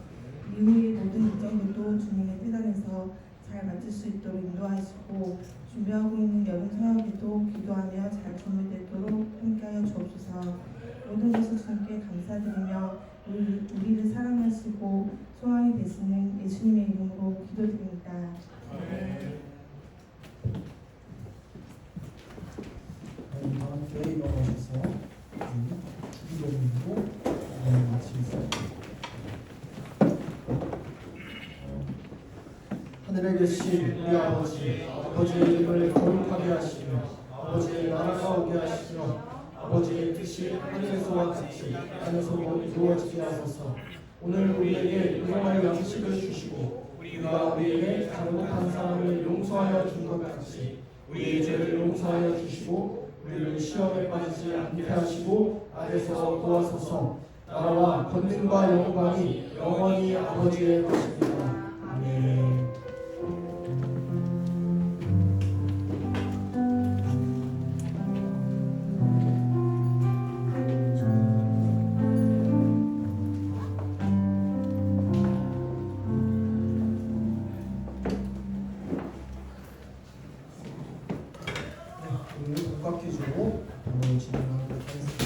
이후의 모든 일정들도 주님의 뜻안에서 잘 맞을 수 있도록 인도하시고 준비하고 있는 여름 사역에도 기도하며 잘 준비되도록 함께하여 주옵소서. 모든 것을 주님께 감사드리며 우리를 사랑하시고 소망이 되시는 예수님의 이름으로 기도드립니다. 다 함께 일어나셔서 주기도문으로 마치겠습니다. 하늘에 계신 우리 아버지, 아버지의 이름을 거룩하게 하시며 아버지의 나라가 오게 하시며 아버지의 뜻이 하늘에서와 같이 땅에서도 이루어지게 하소서. 오늘 우리에게 일용할 양식을 주시고 우리가 우리에게 잘못한 사람을 용서하여 준 것 같이 우리의 죄를 용서하여 주시고 우리를 시험에 빠지지 않게 하시고 악에서 구하소서. 나라와 권능과 영광이 영원히 아버지의 것입니다. 아멘. 오늘 복각 퀴즈로 진행하도록 하겠습니다.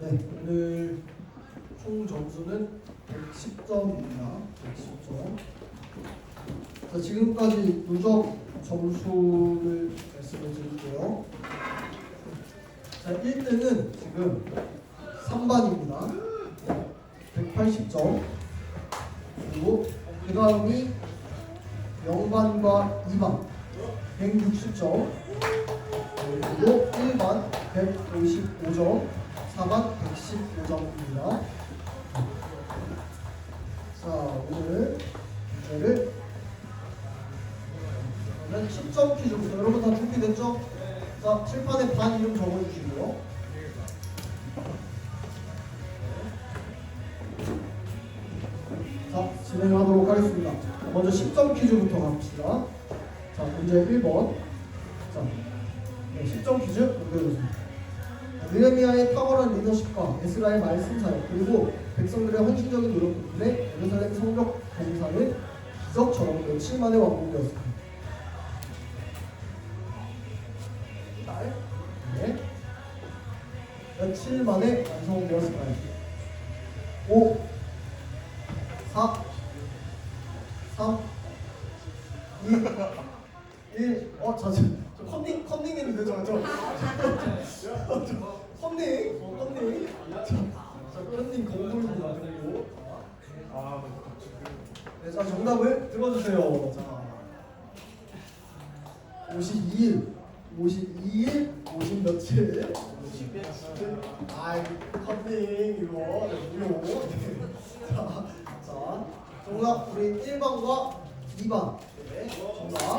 네, 오늘 총 점수는 110점입니다. 110점. 자, 지금까지 누적 점수를 말씀을 드릴게요. 자, 1등은 지금 3반입니다. 180점. 그리고 그 다음이 0반과 2반 160점. 그리고 1반 155점, 4반 115점입니다. 자, 오늘 문제를 그러면 10점 퀴즈부터 여러분 다 준비됐죠? 자, 칠판에 반 이름 적어주시고요. 자, 진행하도록 하겠습니다. 먼저 10점 퀴즈부터 갑시다. 자, 문제 1번. 자, 10점 퀴즈 연결해주세요. 느헤미야의 탁월한 리더십과 에스라의 말씀 사역 그리고 백성들의 헌신적인 노력 덕분에 예루살렘 성벽 공사는 기적처럼 며칠 만에 완공되었습니다. 네. 며칠 만에 완성되었을까요? 5 4 3 2 1 저 컨닝했는데 컨닝 컨닝 공부입니다. 그리고 네, 자, 정답을 들어주세요. 자, 52일 50 며칠? 50 며칠. 아, 컨닝 이거 무료. 자, 정답 우리 1번과 2번. 네, 정답.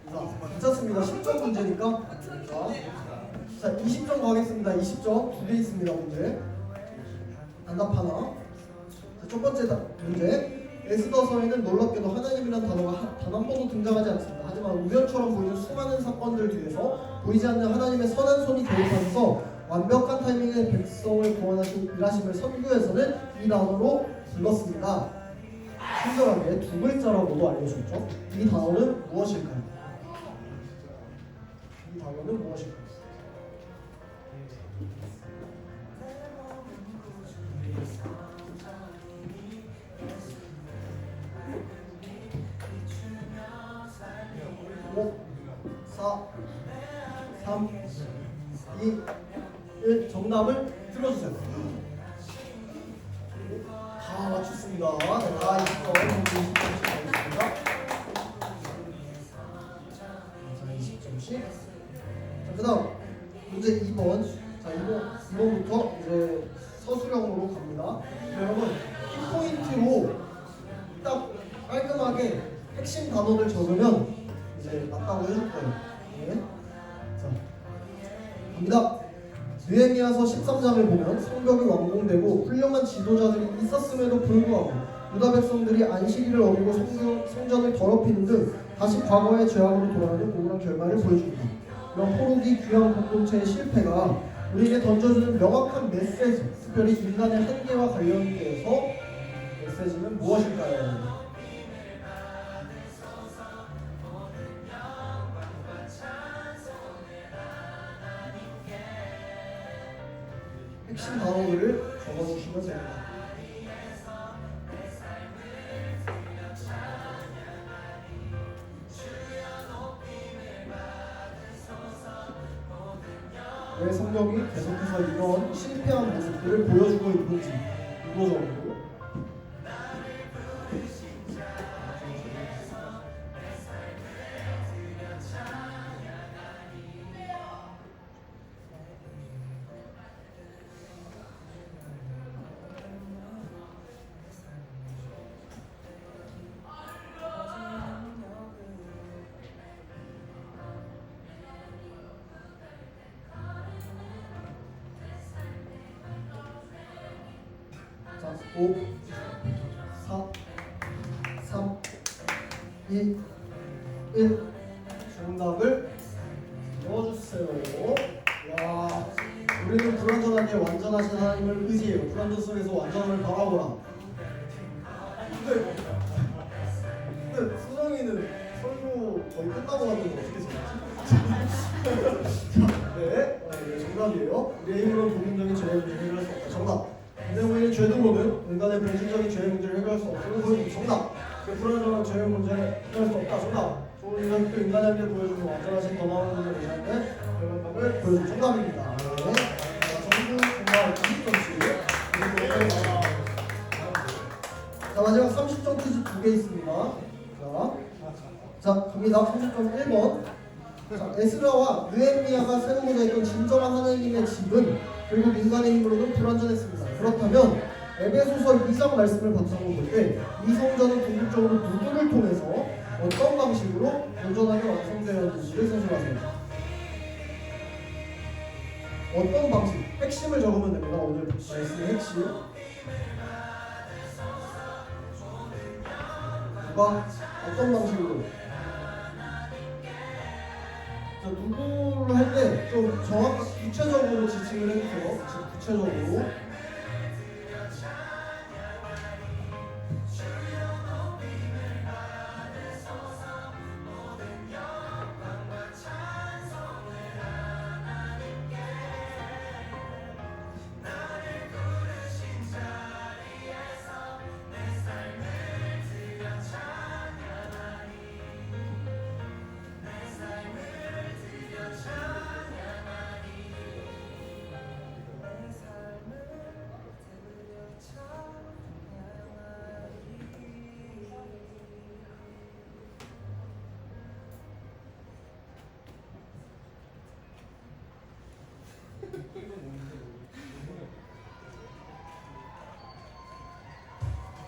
자, 괜찮습니다. 10점 문제니까. 자, 20점 가겠습니다. 20점 2개 있습니다. 문제. 단답 하나. 자, 첫 번째 문제. 에스더서에는 놀랍게도 하나님이란 단어가 단 한 번도 등장하지 않습니다. 하지만 우연처럼 보이는 수많은 사건들 뒤에서 보이지 않는 하나님의 선한 손이 개입하면서 완벽한 타이밍에 백성을 구원하신 일하심을 선교에서는 이 단어로 불렀습니다. 친절하게 두 글자라고도 알려주었죠. 이 단어는 무엇일까요? 이 단어는 무엇일까요? 오, 4, 3, 2, 1 정답을 들어주세요. 다 맞췄습니다. 네, 다 20점, 20점 있습니다. 깔끔하게 핵심 단어를 적으면 이제 맞다고 해줄 거예요. 네. 자, 갑니다. 느헤미야서 13장을 보면 성벽이 완공되고 훌륭한 지도자들이 있었음에도 불구하고 유다 백성들이 안식일을 어기고 성전을 더럽히는 등 다시 과거의 죄악으로 돌아가는 우울한 결과를 보여줍니다. 이런 포로기 귀한 공동체의 실패가 우리에게 던져주는 명확한 메시지, 특별히 인간의 한계와 관련돼서 메시지는 무엇일까요? 핵심 단어들을 적어주시면 됩니다. 왜 성경이 계속해서 이런 실패한 모습들을 보여주고 있는지 의도적으로 자, 5, 4, 3, 2, 1 정답을 넣어주세요. 와, 우리는 불완전하게 완전하신 하나님을 의지해요. 불완전 속에서 완전함을 바라보라. 근데 수정이는 설교 거의 끝나고 갔는데 어떻게 생각지? 네, 정답이에요. 우리의 힘으로 독인적인 죄의 문제를 해결할 수 없다. 정답. 인생 우리는 죄도 보면 인간의 본질적인 죄의 문제를 해결할 수 없음을 보여주는 정답. 그 불완전한 죄의 문제를 해결할 수 없다. 정답. 좋은 인간도 인간에게 보여주는 완전하신 더 나은 문제를 의지하는데 결과감을 보여주는 정답입니다. 네. 전부 정말 20점씩. 자, 마지막 30점 퀴즈 2개 있습니다. 자, 갑니다. 30점 1번. 자, 에스라와 느헤미야가 세우고자 했던 진정한 하나님의 집은 결국 인간의 힘으로는 불완전했습니다. 그렇다면 에베소서 2장 말씀을 바탕으로 볼 때 이 성전은 궁극적으로 누구를 통해서 어떤 방식으로 온전하게 완성되었는지를 생각하세요. 어떤 방식? 핵심을 적으면 됩니다. 오늘 말씀의 핵심. 누가 어떤 방식으로? 자, 누구를 할 때 좀 정확하게 구체적으로 지칭을 해주세요. 구체적으로.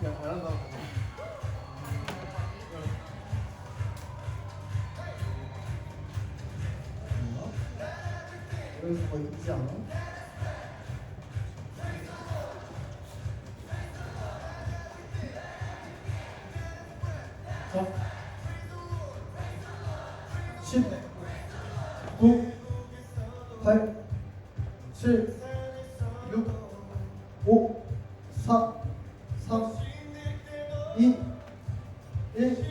야, 잘한다. 여기서 거의 있지 않아? 자, 10, 9, 8, 7, 6, 5, 4, 3, 2, 1,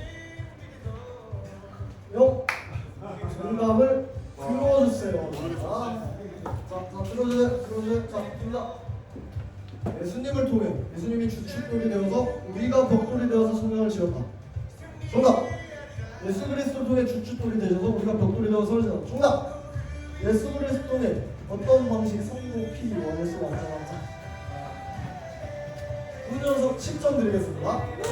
0. 정답을 들어주세요. 자, 들어주세요. 자, 됩니다. 예수님을 통해 예수님이 주축돌이 되어서 우리가 벽돌이 되어서 성경을 지었다. 정답. 예수 그리스도를 통해 주축돌이 되셔서 우리가 벽돌이 되어서 성경을 지었다. 정답. 예수 그리스도 통해 어떤 방식 성도 피 원예수 완전하자. 훈련석 10점 드리겠습니다. 네.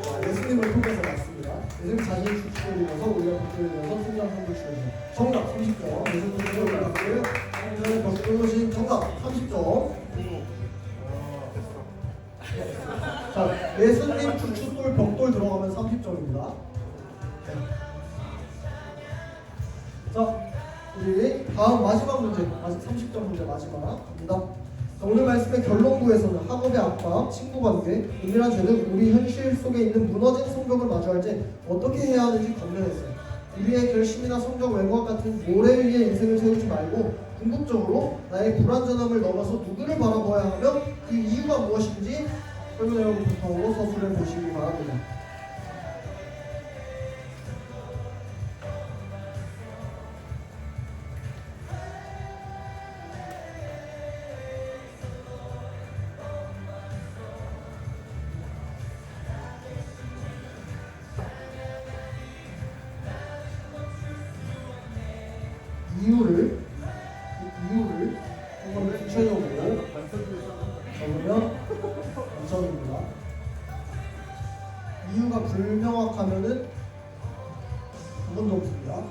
자, 예수님을 통해서 맞습니다. 예수님 자신이 주축돌이 되어서 우리가 벽돌이 되어서 성경 성도 주셔서 정답 30점. 예수님 통해 벽돌을 성전의 벽돌로신 정답 30점. 자, 예수님 주축돌 벽돌 들어가면 30점입니다. 자, 우리 다음 마지막 문제, 30점 문제 마지막 갑니다. 자, 오늘 말씀의 결론부에서는 학업의 압박, 친구관계, 은밀한 죄는 우리 현실 속에 있는 무너진 성벽을 마주할 때 어떻게 해야 하는지 건면했어요. 우리의 결심이나 성적 외모와 같은 모래 위에 인생을 세우지 말고 궁극적으로 나의 불완전함을 넘어서 누구를 바라봐야 하며 그 이유가 무엇인지 설문해보부터 오고 서술해 보시기 바랍니다. 이유를 한번 구체적으로 적으면 완성입니다. 이유가 불명확하면은 한 번도 없습니다.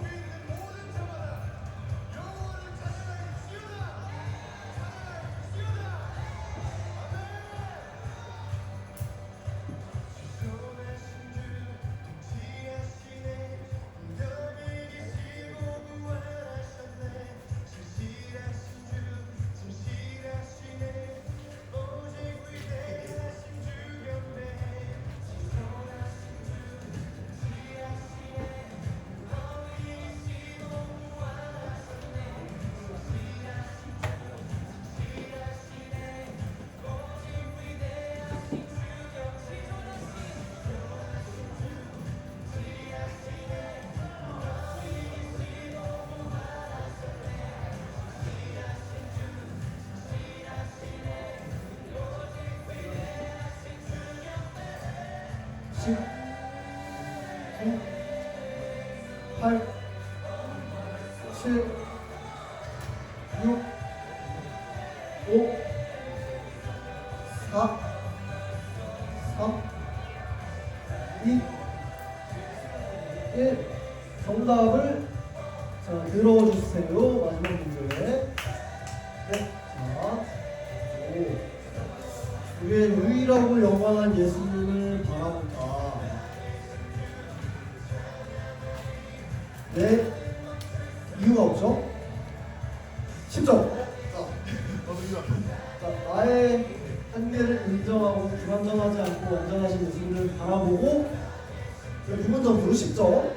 십, 9, 8, 7, 6, 5, 4, 3, 2, 1. 정답을 자, 들어주세요. 마지막 문제. 네. 자, 우리의 유일하고 영원한 예수님을 바라본다. 네. 이유가 없죠? 10점. 자, 나의 한계를 인정하고 불완전하지 않고 완전하신 예수님을 바라보고 부분 점수로 10점.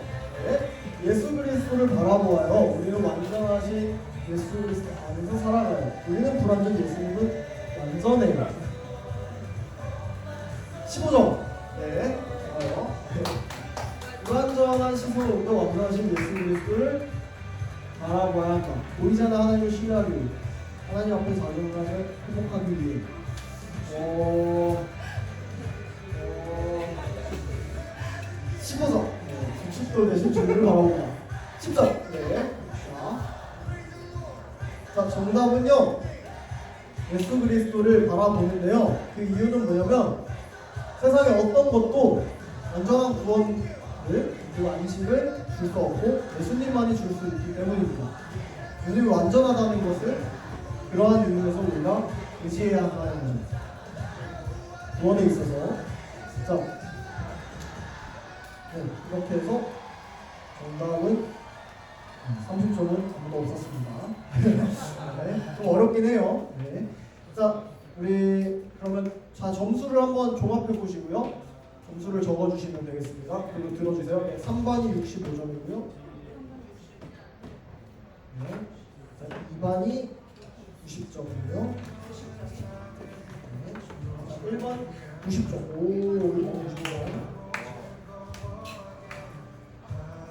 네. 예수 그리스도를 바라보아요. 우리는 완전하신 예수 그리스도 안에서 살아가요. 우리는 불완전 예수님은 완전해요. 15점. 네. 좋아요. 네. 불완전한 시선으로 완전하신 예수 그리스도를 바라봐야 한다. 보이지 않는 하나님을 신뢰하기 위해, 하나님 앞에 자존감을 회복하기 위해. 15점. 네. 90도 대신 주님을 바라보다. 10점. 네. 자, 정답은요. 예수 그리스도를 바라보는데요. 그 이유는 뭐냐면 세상에 어떤 것도 완전한 구원을 그리고 안식을 줄 수 없고 예수님만이 줄 수 있기 때문입니다. 예수님이 완전하다는 것을 그러한 이유에서 우리가 의지해야 한다는 구원에 있어서 자, 네, 이렇게 해서 정답은 30점은 아무도 없었습니다. 네, 좀 어렵긴 해요. 네. 자, 우리 그러면 자 점수를 한번 종합해 보시고요. 점수를 적어주시면 되겠습니다. 그리고 들어주세요. 네, 3반이 65점이고요. 네. 자, 2반이 90점이고요. 네. 자, 1반 90점. 오, 1반 90점.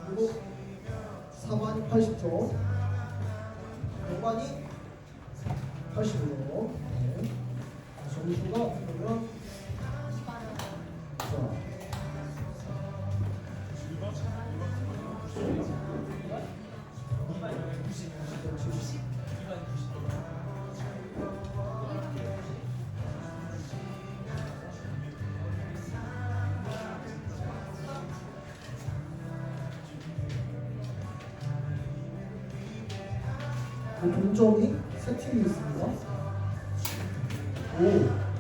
그리고 4반이 80점. 5반이 85점. 네. 점수가 그러면 동점이 세 팀이 있습니다. 오,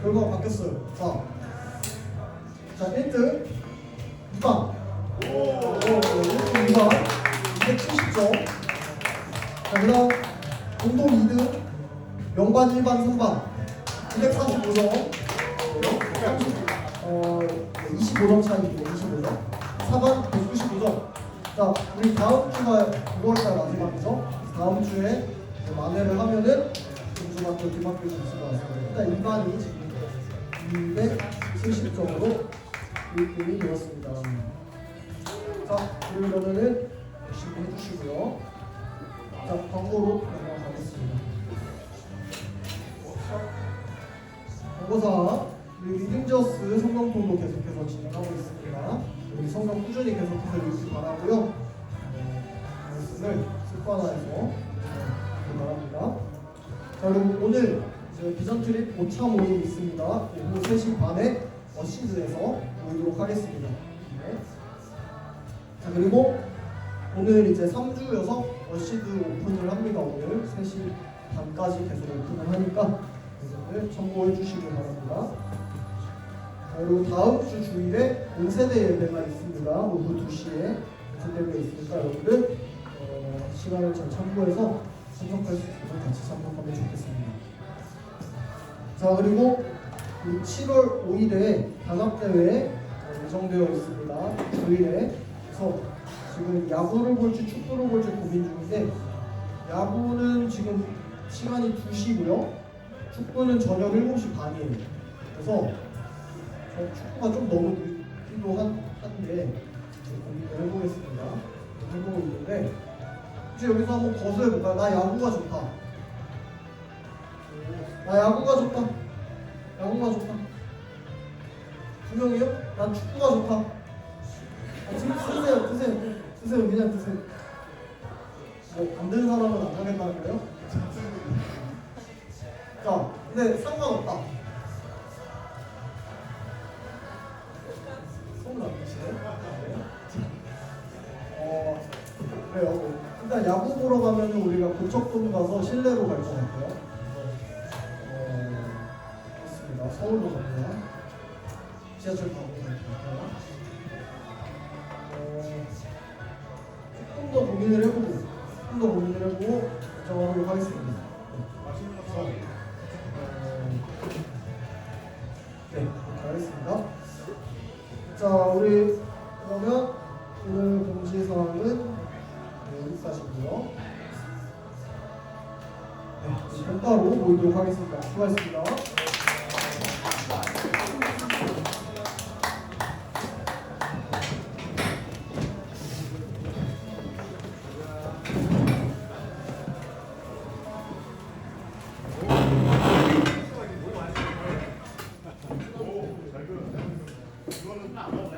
결과가 바뀌었어요. 자, 1등 2반 2반 270점. 자, 그다음 공동 2등 명반 1반 3반 245점. 25점 차이고 25점. 4반 195점. 자, 우리 다음 주가 9월달 마지막이죠. 다음 주에 만회를 하면은 중중학교 기막힐 수 있을 것 같습니다. 일단 2반이 지금 270점으로 1등이 되었습니다. 자, 그러면은 열심히 해주시고요. 자, 광고로 넘어가겠습니다. 광고사 우리 리딩저스 성경통도 계속해서 진행하고 있습니다. 여기 성경 꾸준히 계속해서 읽기 바라고요. 말씀을 습관화해서 바랍니다. 자, 그리고 오늘 이제 비전 트립 5차 모임 있습니다. 오후 3시 반에 어시드에서 모이도록 하겠습니다. 네. 자, 그리고 오늘 이제 3주여서 어시드 오픈을 합니다. 오늘 3시 반까지 계속 오픈을 하니까 여러분들 참고해 주시기 바랍니다. 자, 그리고 다음 주 주일에 5세대 예배가 있습니다. 오후 2시에 5세대 예배 있으니까 여러분들 시간을 잘 참고해서 참석할 수 있으면 같이 참석하면 좋겠습니다. 자, 그리고 7월 5일에 단합대회 예정되어 있습니다. 주일에. 그래서 지금 야구를 볼지 축구를 볼지 고민 중인데, 야구는 지금 시간이 2시고요. 축구는 저녁 7시 반이에요. 그래서 축구가 좀 너무 늦기도 한데 고민을 해보겠습니다. 해보고 있는데, 이제 여기서 한번 거수해볼까요? 나 야구가 좋다. 나 야구가 좋다. 야구가 좋다. 두 명이요? 난 축구가 좋다. 드세요. 그냥 드세요. 뭐 안 되는 사람은 안 하겠다는 거예요? 자, 근데 상관없다. 손을 안 드시네? 그래요. 일단 야구 보러 가면 우리가 고척돔 가서 실내로 갈 것 같아요. 그렇습니다. 서울로 갑니다. 지하철 타고 갈 것 같아요. 조금 더 고민을 해보고 결정하도록 하겠습니다. 네, 그렇게 하겠습니다. 자, 우리 그러면 오늘 공지사항은 여기까지고요. 네, 평가로 모이도록 하겠습니다. 수고하셨습니다. 이거는 안 먹네.